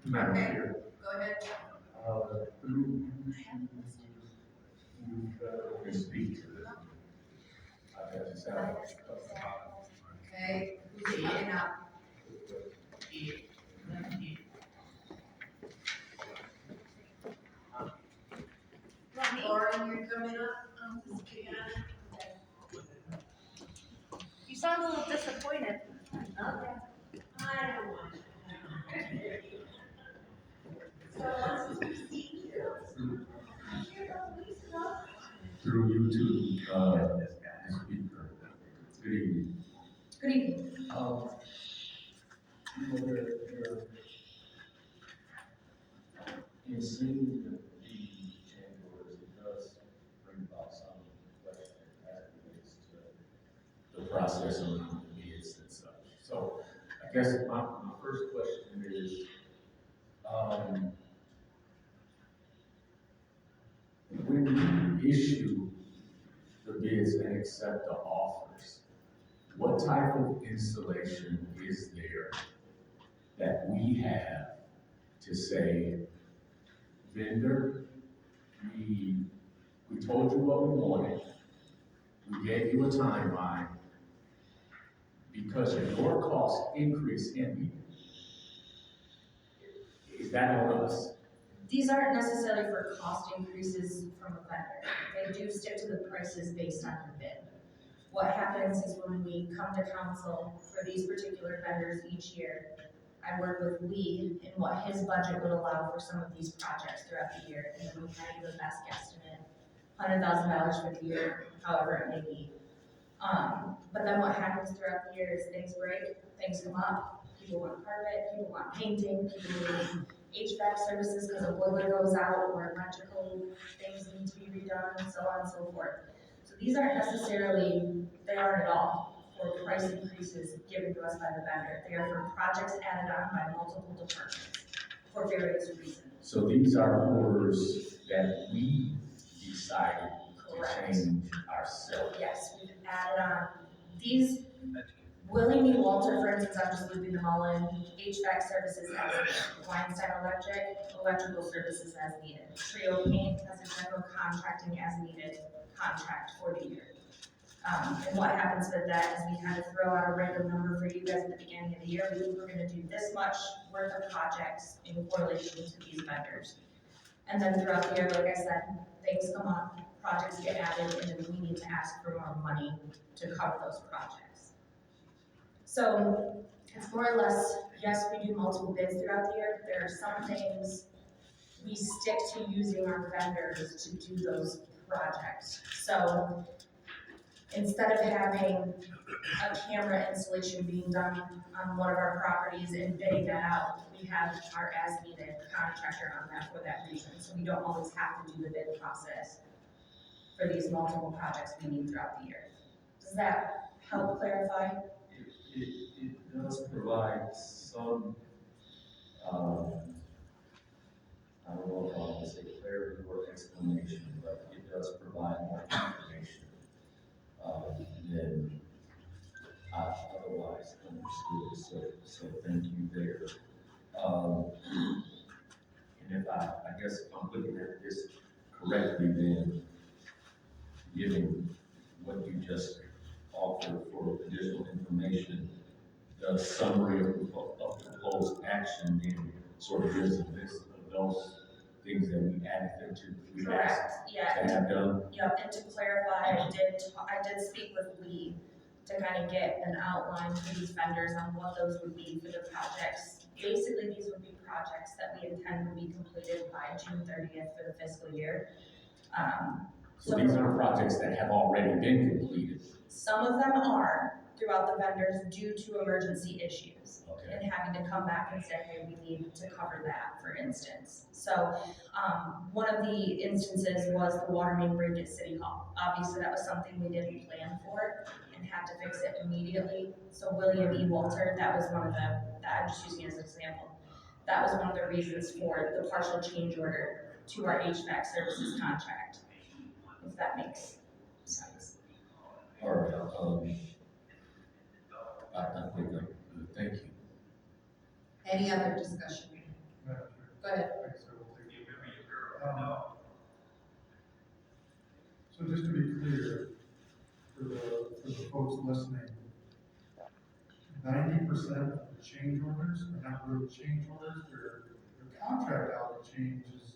Madam Okay. Chair, Go ahead. through you can speak to this. I guess Okay, who's coming up? Lauren, you're coming up? You sound a little disappointed. I don't want to. So, through you to the speaker. Good evening. good evening. In seeing the change orders, it does bring about some question as it relates to the process of the bids and such. So I guess my first question is, when you issue the bids and accept the offers, what type of installation is there that we have to say, vendor, we told you what we wanted, we gave you a timeline, because of your cost increase in is that on us? These aren't necessarily for cost increases from a vendor. They do stick to the prices based on the bid. What happens is when we come to council for these particular vendors each year, I work with Lee in what his budget would allow for some of these projects throughout the year, and then we kind of give a best guesstimate, $100,000 for the year, however it may be. But then what happens throughout the year is things break, things come up, people want carpet, people want painting, people need HVAC services because a boiler goes out or electrical things need to be redone and so on and so forth. So these aren't necessarily, they aren't at all for price increases given to us by the vendor. They are for projects added on by multiple departments for various reasons. So these are orders that we decided Correct. to change ourselves. Yes, we've added on these. Willie E. Walter, for instance, I'm just looping them all in. HVAC services as needed. Weinstein Electric, electrical services as needed. Trio Paint has a general contracting as needed contract for the year. And what happens with that is we kind of throw out a random number for you guys at the beginning of the year. We think we're going to do this much worth of projects in correlation to these vendors. And then throughout the year, like I said, things come up, projects get added, and then we need to ask for more money to cover those projects. So it's more or less, yes, we do multiple bids throughout the year, but there are some things we stick to using our vendors to do those projects. So instead of having a camera installation being done on one of our properties and bidding that out, we have our as-needed contractor on that for that reason. So we don't always have to do the bid process for these multiple projects we need throughout the year. Does that help clarify? It does provide some, I don't know if I want to say clarity or explanation, but it does provide more information than I otherwise understood. So thank you there. And if I guess if I'm looking at this correctly, then given what you just offered for additional information, the summary of proposed action then sort of gives a list of those things that we added there to, we asked Yeah. to have done. Yep, and to clarify, I did speak with Lee to kind of get an outline for these vendors on what those would be for the projects. Basically, these would be projects that we intend would be completed by June 30th for the fiscal year. So these are projects that have already been completed. Some of them are throughout the vendors due to emergency issues. Okay. And having to come back and say, hey, we need to cover that, for instance. So one of the instances was the water main break at City Hall. Obviously, that was something we didn't plan for and had to fix it immediately. So William E. Walter, that was one of I'm just using it as an example. That was one of the reasons for the partial change order to our HVAC services contract, if that makes sense. All right, I think I'm good. Thank you. Any other discussion? But So just to be clear, for the folks listening, 90% of the change orders are not really change orders, they're contract out changes,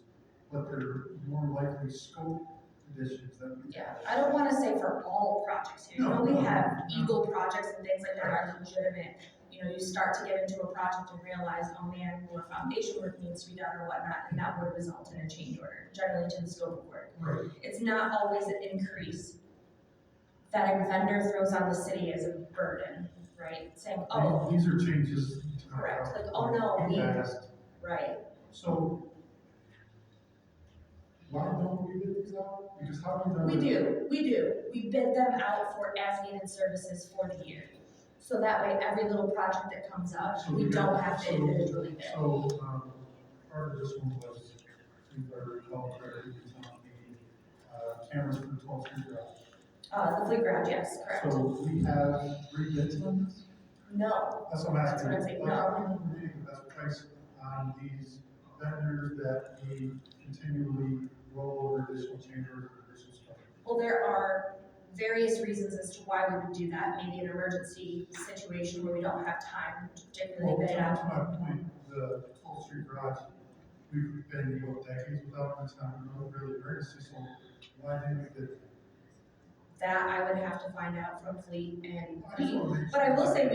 but they're more likely scope additions that we. yeah, I don't wanna say for all projects here, you know, we have Eagle projects and things like that are legitimate. You know, you start to get into a project and realize, oh man, more foundation work needs to be done or whatnot, and that would result in a change order, generally to the scope of work. Right. It's not always an increase that a vendor throws on the city as a burden, right? Saying, oh, These are changes. to our correct, like, house. oh no, we, asked. right. So, why don't we bid these out? Because how do we know? We do. We bid them out for as-needed services for the year. So that way, every little project that comes up, So we we don't got- have to so- individually bid. So, part of this one was, if I recall correctly, cameras for the 12th Street Drive. The fleet garage, yes, correct. So we have 3 bids on this? No, That's what I'm That's asking. what I'm saying, Like, no. how do we read the best price on these vendors that we continually roll over additional change orders or additional stuff? well, there are various reasons as to why we would do that. Maybe an emergency situation where we don't have time to particularly Well, bid it to out. my point, the 12th Street Garage, we've been, decades without this time, no really emergency, so why didn't we bid? That I would have to find out from Fleet and I just Pete. wanna make But I sure. will say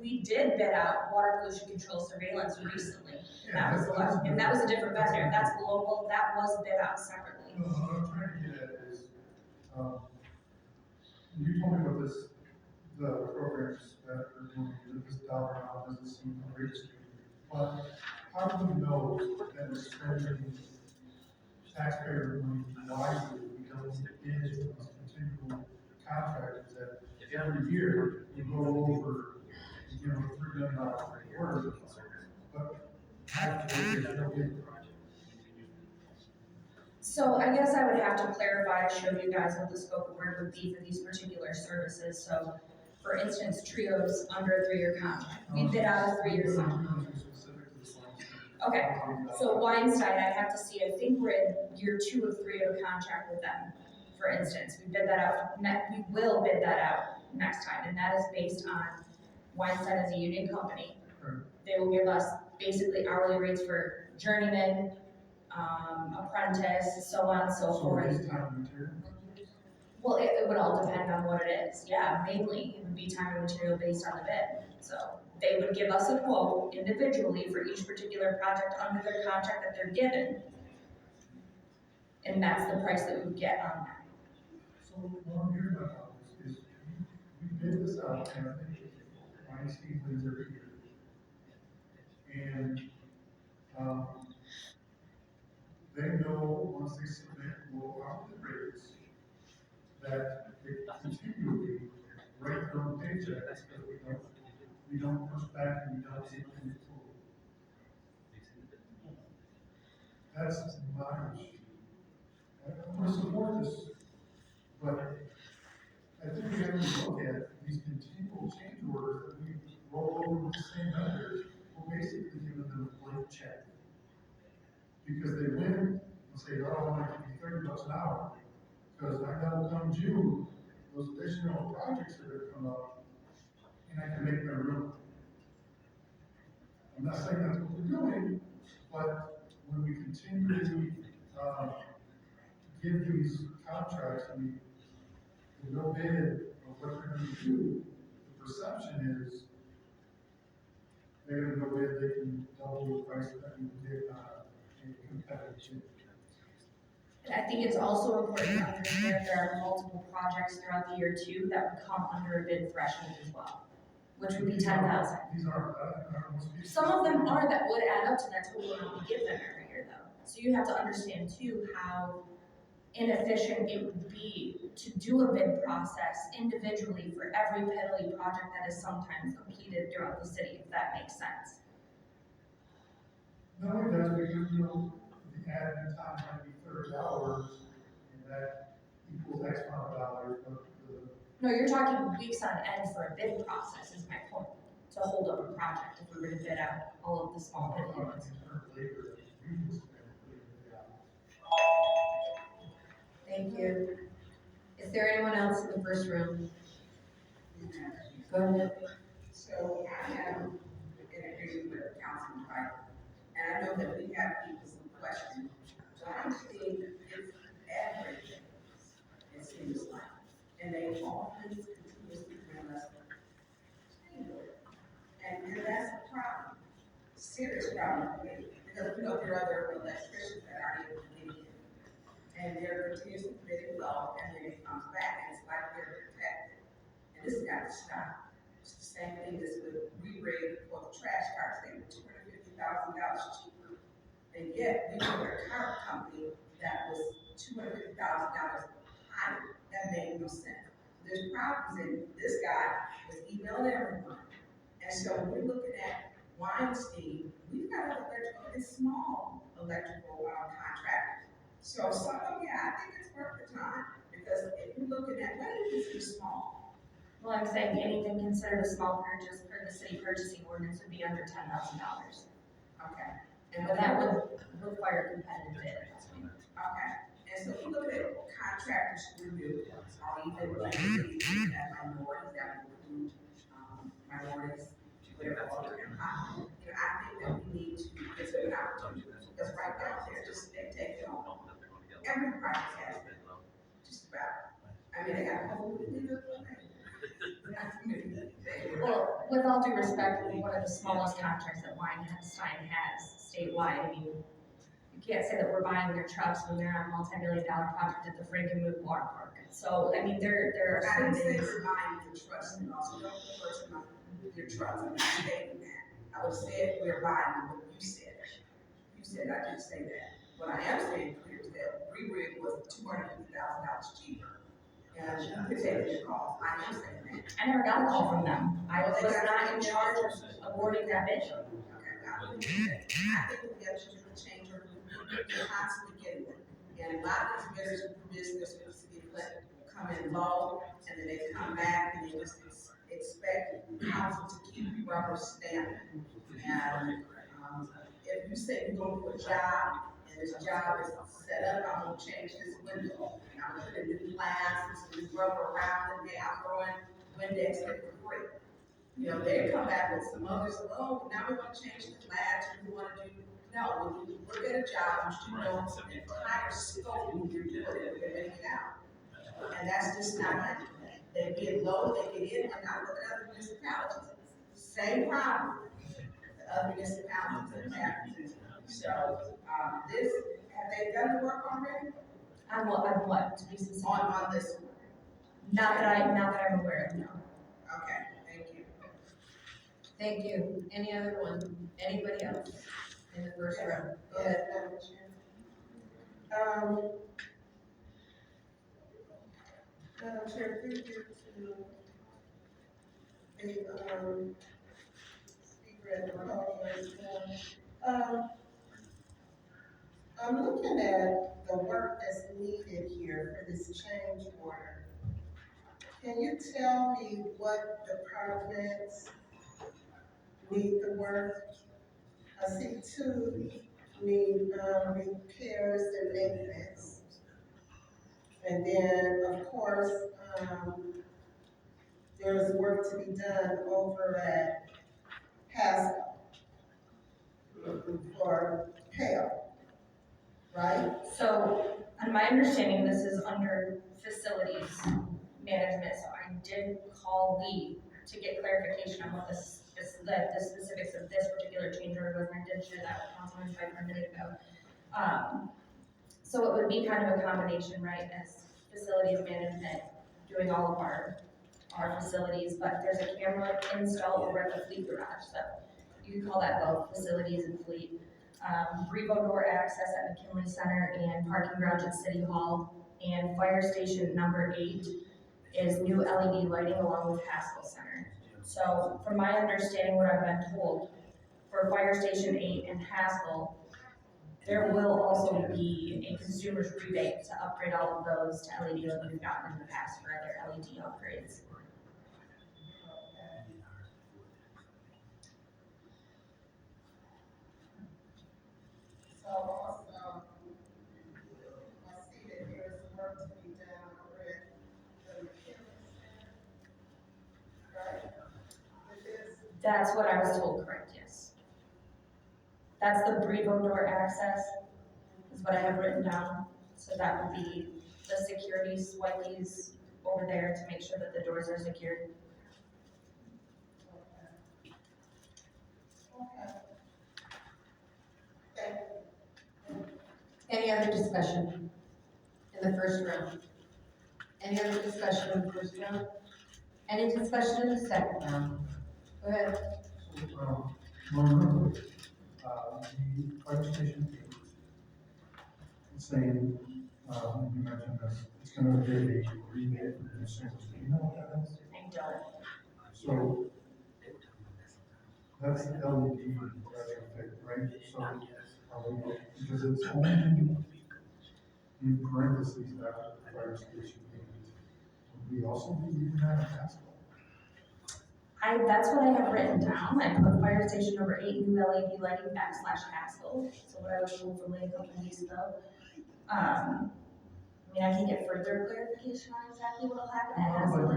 we did bid out water pollution control surveillance recently. Yeah, And that was a different vendor. That's global. That was bid out separately. No, what I'm trying to get at is, you told me what the programs that are doing, this dollar amount doesn't seem outrageous to me. But how do we know that we're spending taxpayer money wisely? We don't get into these continual contracts that every year we roll over, $3 million worth. But actually, they don't get. So I guess I would have to clarify to show you guys what the scope of work would be for these particular services. So for instance, trios under a 3-year contract. We bid out a 3-year contract. Okay, so Weinstein, I'd have to see, I think we're in year 2 of 3 of a contract with them, for instance. We bid that out, we will bid that out next time, and that is based on Weinstein as a union company. They will give us basically hourly rates for journeyman, apprentice, so on and so forth. So these time and material? Well, it would all depend on what it is, yeah, mainly it would be time and material based on the bid. So they would give us a quote individually for each particular project under their contract that they're given. And that's the price that we would get on that. So what I'm hearing about this is we bid this out, and I think Weinstein wins every year. And, they know once they submit low hourly rates, that they continually write their own paychecks because we don't push back and we don't see anything forward. That's my issue. I'm gonna support this, but I think we have to look at these continual change orders that we roll over with the same vendors. We're basically giving them a blank check. Because they win and say, oh, I want to give you $30 an hour. Because I know come June, those additional projects are gonna come up, and I can make my room. I'm not saying that's what we're doing, but when we continually, give these contracts, we no bid of what they're gonna do, the perception is they're gonna go bid, they can double the price that we can get, a competitive bid. And I think it's also important to understand there are multiple projects throughout the year too that would come under a bid threshold as well, which would be 10,000. These aren't, Some of them are that would add up to that total amount we give them every year though. So you have to understand too how inefficient it would be to do a bid process individually for every piddly project that is sometimes completed throughout the city, if that makes sense. No, it does, because, the admin time might be $30, and that equals X amount of dollars, but No, you're talking weeks on end for a bid process is my point, to hold up a project if we were to bid out all of the small bid ones. labor, we just have to figure it out. Thank you. Is there anyone else in the first room? Go ahead. So I am in agreement with Councilman Piper, and I know that we have people who question, why thing is everything, it seems like, and they always continuously bring us change order. And that's a problem, serious problem for me, because we know there are other electricians that aren't able to get in. And they're continuously bidding low, and then it comes back, and it's like they're protected. And this has got to stop. It's the same thing as with re-rate for the trash carts, they were $250,000 cheaper. And yet, we were a car company that was $250,000 higher. That made no sense. There's problems, and this guy was emailing everyone. And so we're looking at Weinstein, we've got electrical, it's small electrical contractors. So some of you, I think it's worth the time, because if you're looking at, what is this small? Well, I'm saying anything considered a small purchase per the city purchasing ordinance would be under $10,000. Okay. But that would require competitive bid. Okay, and so if you look at contractors review, or even like cities that minorities that would include, minorities, whatever, or I think that we need to get an opportunity, because right now, they're just, they take it on. Every project has it, just about. I mean, they got a whole legal thing. Well, with all due respect, one of the smallest contracts that Weinstein has statewide, I mean, you can't say that we're buying their trucks when they're on a multi-million-dollar project at the Frankenmuth Water Park. So, I mean, there are I certain didn't say things. we're buying your trucks, and also don't refer to your trucks, I'm not stating that. I would say we're buying what you said. You said I didn't say that. What I am saying clear is that re-rig was $250,000 cheaper. And you could take the cost, I am saying that. I never got a call from them. I was not in charge of awarding that bid. Okay, I think we have to change our, we're constantly getting them. And a lot of these bidders who do business with the city of Flint come in low, and then they come back and they just expect council to keep rubber stamping. And, if you say you're gonna do a job, and this job is set up, I'm gonna change this window, and I'm gonna put a new glass, and some new rubber around it, I'm throwing Windex in for free. You know, they come back with some others, oh, now we wanna change the glass, we wanna do, no, when you look at a job, you should know the entire scope when you're doing it, we're getting it out. And that's just not happening. They get low, they get in, and I look at other municipalities, same problem. The other municipalities that have, so, this, have they done the work already? On what, to be specific? On this one? Not that I'm aware of, no. Okay, thank you. Thank you. Any other one? Anybody else in the first row? Go ahead. Madam Chair. Madam Chair, thank you to the, speaker at the podium. I'm looking at the work that's needed here for this change order. Can you tell me what departments need the work? I see two need, repairs and maintenance. And then, of course, there's work to be done over at Haskell for Pale, right? So, on my understanding, this is under facilities management, so I did call Lee to get clarification on what the specifics of this particular change order was, and I did share that with Councilman Piper a minute ago. So it would be kind of a combination, right, as facilities management, doing all of our facilities, but there's a camera install over at the Fleet Garage, so you can call that both facilities and fleet. Revo door access at McKinley Center and parking garage at City Hall, and fire station number 8 is new LED lighting along with Haskell Center. So from my understanding, what I've been told, for fire station 8 and Haskell, there will also be a consumer's rebate to upgrade all of those to LED like we've gotten in the past for other LED upgrades. So That's what I was told, correct, yes. That's the Brevo door access, is what I have written down. So that would be the security swipeys over there to make sure that the doors are secured. Any other discussion in the first round? Any other discussion in the first round? Any discussion in the second round? Go ahead. So, Margaret, the fire station eight, it's saying, you mentioned this, it's gonna give a rebate for consumers. Do you know what that is? I don't. So, that's the LED retrofit, right? So, are we, because it's only in parentheses after the fire station eight. Would we also be leaving that at Haskell? That's what I have written down. I put fire station number 8, new LED lighting / Haskell. So what I was told from Lee a couple weeks ago. I mean, I can get further clarification on exactly what will happen at Haskell.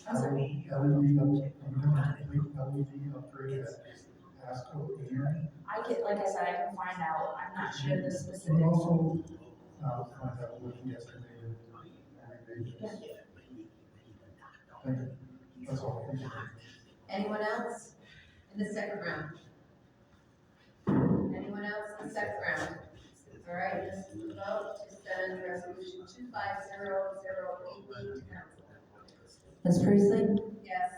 I'm sorry. LED upgrade at Haskell and Like I said, I can find out. I'm not sure the we specifics. also, find out what the estimated rebate is. Thank you. That's all. Thank you. Anyone else in the second round? Anyone else in the second round? All right, this is the vote to send resolution 250088 to council. Ms. Priestley? Yes.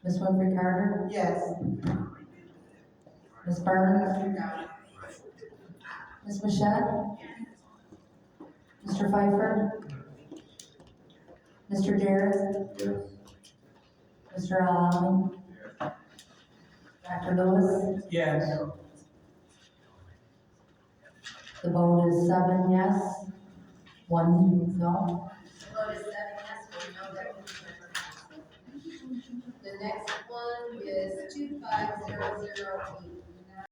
Ms. Winfrey Carter? Yes. Ms. Burns? No. Ms. Mashat? Mr. Pfeiffer? Mr. Jarrett? Yes. Mr. Allen? Dr. Lewis? Yes. The vote is 7 yes, 1 no. The vote is 7 yes, 1 no, that moves member council. The next one is 25008